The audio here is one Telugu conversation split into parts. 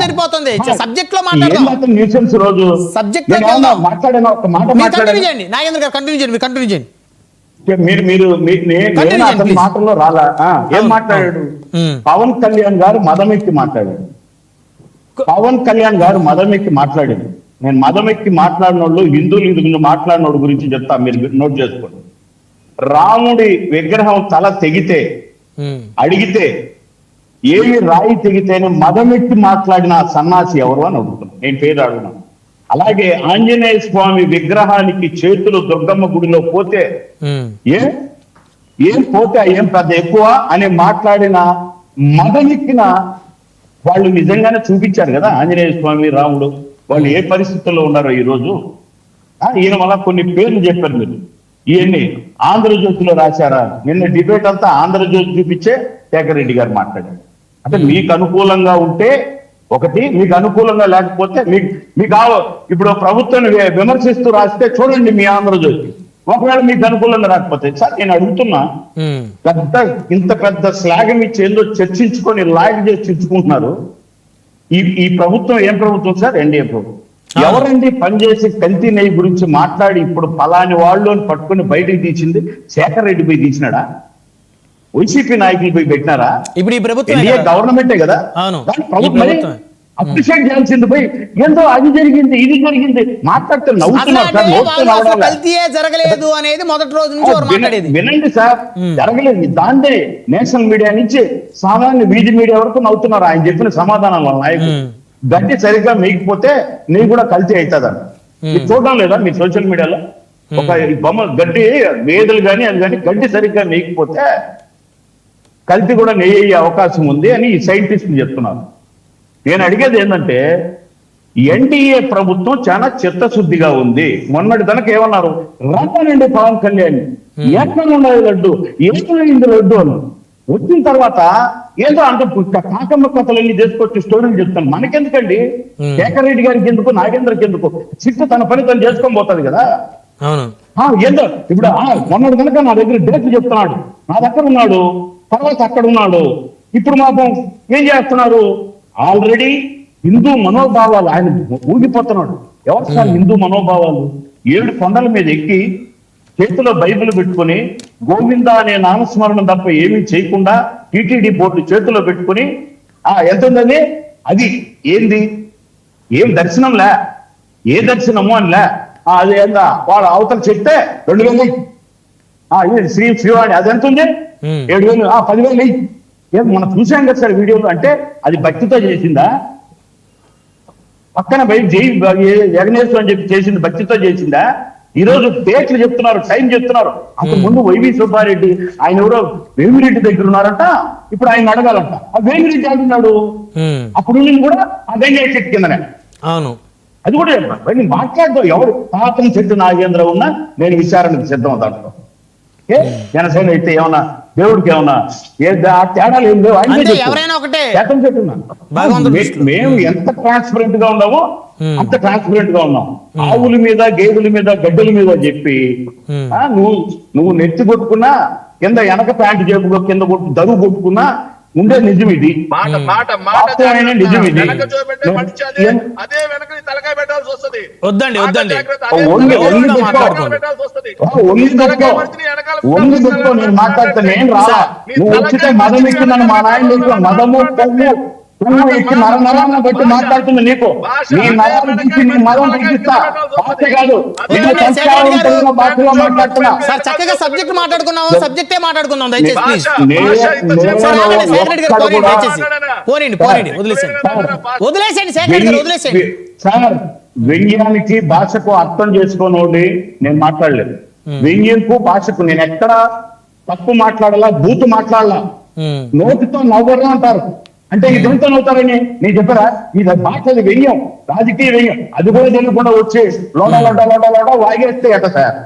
సరిపోతుంది సబ్జెక్ట్ లో మాట్లాడదాం. నాగేంద్ర గారు కంటిన్యూ చేయండి. మాటల్లో రాలా ఏం మాట్లాడాడు? పవన్ కళ్యాణ్ గారు మదమెక్కి మాట్లాడాడు. నేను మదమెక్కి మాట్లాడిన వాళ్ళు హిందువులు గురించి మాట్లాడినోడు గురించి చెప్తా, మీరు నోట్ చేసుకోండి. రాముడి విగ్రహం తల తెగితే అడిగితే ఏమి రాయి తెగితేనే మదమెక్కి మాట్లాడిన సన్నాసి ఎవరు అని అడుగుతున్నాను. నేను పేరు అడుగుతున్నాను. అలాగే ఆంజనేయ స్వామి విగ్రహానికి చేతులు దుర్గమ్మ గుడిలో పోతే ఏం పోతే ఏం పెద్ద ఎక్కువ అని మాట్లాడిన మదమెక్కిన వాళ్ళు నిజంగానే చూపించారు కదా ఆంజనేయ స్వామి రాముడు వాళ్ళు ఏ పరిస్థితుల్లో ఉన్నారో ఈ రోజు. ఈయన వల్ల కొన్ని పేర్లు చెప్పారు మీరు. ఇవన్నీ ఆంధ్రజ్యోతిలో రాశారా? నిన్న డిబేట్ అంతా ఆంధ్రజ్యోతి చూపించే శేఖర్ రెడ్డి గారు మాట్లాడారు. అంటే మీకు అనుకూలంగా ఉంటే ఒకటి, మీకు అనుకూలంగా లేకపోతే మీకు ఇప్పుడు ప్రభుత్వాన్ని విమర్శిస్తూ రాస్తే చూడండి మీ ఆంధ్రజ్యోతి. ఒకవేళ మీకు అనుకూలంగా రాకపోతే సార్ నేను అడుగుతున్నా, ఇంత పెద్ద స్లాగం ఇచ్చి ఏదో చర్చించుకొని లాగ్ చర్చించుకుంటున్నారు. ఈ ప్రభుత్వం ఏం ప్రభుత్వం సార్? ఎన్డీఏ ప్రభుత్వం. ఎవరండి పనిచేసి కల్తీ నెయ్యి గురించి మాట్లాడి ఇప్పుడు పలాని వాళ్ళు అని పట్టుకుని బయటకు తీసింది? శేఖర్ రెడ్డి పోయి తీసినాడా? వైసీపీ నాయకులు పోయి పెట్టినారా? ఇప్పుడు ఈ ప్రభుత్వం గవర్నమెంటే కదా, అప్రిషియేట్ చేయాల్సింది పోయి ఏందో అది జరిగింది ఇది జరిగింది మాట్లాడితే జరగలేదు అనేది మొదటి రోజు నుంచి వినండి సార్. జరగలేదు దాందే నేషనల్ మీడియా నుంచి సామాన్య వీధి మీడియా వరకు నవ్వుతున్నారు ఆయన చెప్పిన సమాధానం వల్ల. నాయకులు గడ్డి సరిగ్గా మేయకపోతే నీకు కూడా కల్తీ అవుతుందని మీరు చూడడం లేదా? మీ సోషల్ మీడియాలో ఒక బొమ్మ గడ్డి వేదలు కానీ అది కానీ గడ్డి సరిగ్గా మేయకపోతే కల్తీ కూడా నెయ్యే అవకాశం ఉంది అని ఈ సైంటిస్టులు చెప్తున్నారు. నేను అడిగేది ఏంటంటే ఎన్డీఏ ప్రభుత్వం చాలా చిత్తశుద్ధిగా ఉంది. మొన్నటి తనకు ఏమన్నారు? రమ్మనండి పవన్ కళ్యాణ్, ఎక్కడ ఉన్నది లడ్డు, ఏమైంది లడ్డు అని. వచ్చిన తర్వాత ఏదో అంటే కాకమ్మ కథలన్నీ చేసుకొచ్చి స్టోరీలు చెప్తాను. మనకెందుకండి? శేఖర్ రెడ్డి గారికి ఎందుకు, నాగేంద్రకి ఎందుకు? చిట్టు తన పని తను చేసుకొని పోతుంది కదా. ఏందో ఇప్పుడు మొన్నటి కనుక నా దగ్గర డేట్లు చెప్తున్నాడు, నా దగ్గర ఉన్నాడు, తర్వాత అక్కడ ఉన్నాడు. ఇప్పుడు మాకు ఏం చేస్తున్నారు? ఆల్రెడీ హిందూ మనోభావాలు ఆయన ఊగిపోతున్నాడు. ఎవరు సార్ హిందూ మనోభావాలు? 7 కొండల మీద ఎక్కి చేతిలో బైబిల్ పెట్టుకుని గోవింద అనే నామస్మరణం తప్ప ఏమీ చేయకుండా టీటీడీ బోర్డు చేతిలో పెట్టుకుని ఎంత ఉందని అది ఏంది? ఏం దర్శనంలే, ఏ దర్శనము అనిలే. అది ఏందా వాడు అవతల చెప్తే 2000 శ్రీవాణి అది ఎంత ఉంది? 7,000 10,000 ఏం మనం చూసాం కదా సార్ వీడియోలో. అంటే అది భక్తితో చేసిందా? పక్కన బయట జగనేశ్వరం అని చెప్పి చేసింది భక్తితో చేసిందా? ఈ రోజు డేట్లు చెప్తున్నారు, టైం చెప్తున్నారు. అంతకు ముందు వైవి సుబ్బారెడ్డి ఆయన ఎవరో వేమిరెడ్డి దగ్గర ఉన్నారంట, ఇప్పుడు ఆయన అడగాలంట. ఆ వేమిరెడ్డి అంటున్నాడు అప్పుడు నేను కూడా అదే చెట్టు కిందనే. అవును, అది కూడా చెప్పాను. మాట్లాడదాం. ఎవరు పాతం చెట్టు నాగేంద్ర ఉన్నా నేను విచారణకు సిద్ధం. దాంట్లో జనసేన అయితే ఏమన్నా దేవుడికి ఏమన్నా తేడాలు ఏం లేవు. మేము ఎంత ట్రాన్స్పరెంట్ గా ఉన్నామో అంత ట్రాన్స్పరెంట్ గా ఉన్నాం. ఆవుల మీద, గేదెల మీద, గడ్డల మీద చెప్పి నువ్వు నెత్తి కొట్టుకున్నా కింద వెనక ప్యాంటు జేబుగా కింద దరువు కొట్టుకున్నా ఉండే నిజం ఇది. నిజం ఇది. నేను మాట్లాడితే నేను రాలా. నువ్వు వచ్చితే మదం ఎక్కిందని మా నాయన మదము నువ్వు ఎక్కి నరాన్ని బట్టి మాట్లాడుతున్నా. నీకు నీ నరాలు తీసి నీ మదం తగ్గిస్తా. భాష కాదు, భాషలో మాట్లాడుతున్నా. చక్కగా సబ్జెక్ట్ మాట్లాడుకున్నావు, సబ్జెక్టే మాట్లాడుకుందాం దయచేసి. సార్ వ్యంగ్యానికి భాషకు అర్థం చేసుకోనోడి నేను మాట్లాడలేదు. వ్యంగ్యంకు భాషకు నేను ఎక్కడ తప్పు మాట్లాడాలా, బూతు మాట్లాడాలా. నోటితో నవ్వరు అంటారు అంటే ఇదంతా నవ్వుతారని నేను చెప్పరా? ఇది భాషది వ్యంగ్యం, రాజకీయ వ్యంగ్యం. అది కూడా తెలియకుండా వచ్చి లోడ వాగేస్తే ఎట సార్?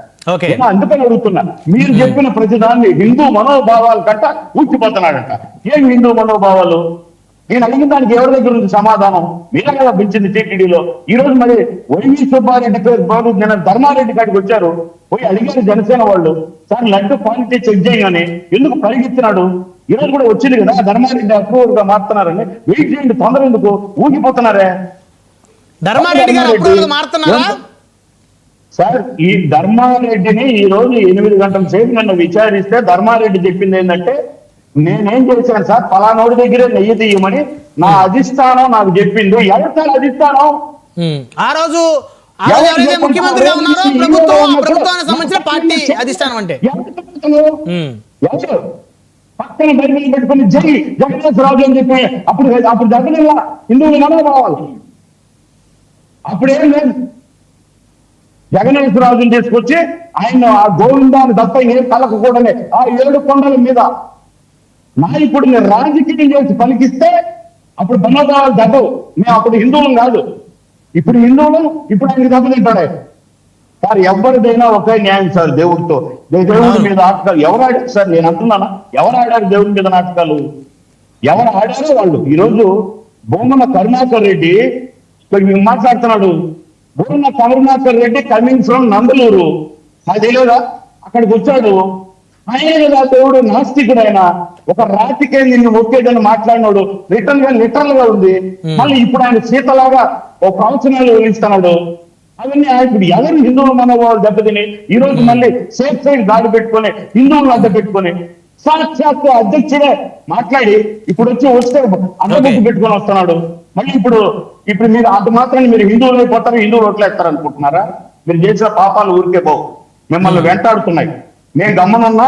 అందుకని అడుగుతున్నా. మీరు చెప్పిన ప్రతిదాన్ని హిందూ మనోభావాలు గట్ట ఊడ్చిపోతున్నాడట. ఏం హిందూ మనోభావాలు? నేను అడిగిన దానికి ఎవరి దగ్గర ఉంది సమాధానం? మీరే కదా పెంచింది టీటీడీలో. ఈ రోజు మరి వైవి సుబ్బారెడ్డి పేరు బాబు నిన్న ధర్మారెడ్డి కాడికి వచ్చారు, పోయి అడిగారు జనసేన వాళ్ళు, సార్ లడ్డు క్వాలిటీ చెక్ చేయగానే ఎందుకు పరిగెత్తినాడు? ఈ రోజు కూడా వచ్చింది కదా ధర్మారెడ్డి అప్రూవల్ గా మారుతున్నారని. వెయిట్ చేయండి, తొందర ఎందుకు, ఊగిపోతున్నారే. ధర్మారెడ్డి గారు అప్రూవల్ మారుతున్నారా? సార్ ఈ ధర్మారెడ్డిని ఈ రోజు 8 గంటల సేపు నన్ను విచారిస్తే ధర్మారెడ్డి చెప్పింది ఏంటంటే, నేనేం చేశాను సార్, పలానోడి దగ్గరే నెయ్యి తీయమని నా అధిష్టానం నాకు చెప్పింది. ఎవరు సార్ అధిష్టానం? ఆ రోజు ఎవరైతే ముఖ్యమంత్రిగా ఉన్నారో ప్రభుత్వానికి సంబంధించిన పార్టీ అధిష్టానం అంటే ఎవరు? పక్కన బయట పెట్టుకుని జై జగన్మోహన్ అని చెప్పి అప్పుడు జగన్ హిందువులు మనోభావాలు అప్పుడేం లేదు. జగన్మోహన్ తీసుకొచ్చి ఆయన ఆ గోవిందాన్ని తప్ప ఏం కలకకూడనే ఆ 7 కొండల మీద నాయకుడిని రాజకీయం చేసి పలికిస్తే అప్పుడు మనోభావాలు దెబ్బవు. మేము అప్పుడు హిందువులం కాదు, ఇప్పుడు హిందువులు, ఇప్పుడు ఆయనకి దెబ్బతింటాడే. సార్ ఎవరిదైనా ఒకే న్యాయం సార్ దేవుడితో. దేవుడి మీద నాటకాలు ఎవరు ఆడారు సార్? నేను అంటున్నానా, ఎవరు ఆడారు దేవుడి మీద నాటకాలు? ఎవరు ఆడారో వాళ్ళు. ఈరోజు బొమ్మన కరుణాకర్ రెడ్డి మాట్లాడుతున్నాడు. బొమ్మన కరుణాకర్ రెడ్డి కమింగ్ ఫ్రమ్ నందలూరు, అది తెలియదా? అక్కడికి వచ్చాడు. ఆయన కదా దేవుడు, నాస్తికుడు ఆయన. ఒక రాతికే నిన్ను ఒక్కేదని మాట్లాడినాడు. లిటరల్ గా ఉంది. మళ్ళీ ఇప్పుడు ఆయన సీతలాగా ఒక ప్రవచనాలు వదిలిస్తున్నాడు. అవన్నీ ఇప్పుడు ఎవరు హిందువులు మనోభావాలు దెబ్బతిని ఈ రోజు మళ్ళీ సేఫ్ సైడ్ దాడి పెట్టుకొని హిందువులను అడ్డ పెట్టుకొని సాక్షాత్ అధ్యక్షుడే మాట్లాడి ఇప్పుడు వస్తే అడ్డబొట్టు పెట్టుకొని వస్తున్నాడు. మళ్ళీ ఇప్పుడు మీరు అంత మాత్రాన్ని మీరు హిందువులు అయిపోతారు, హిందువులు ఓట్లేస్తారు అనుకుంటున్నారా? మీరు చేసిన పాపాలు ఊరికే పోవు, మిమ్మల్ని వెంటాడుతున్నాయి. నేను గమ్మనున్నా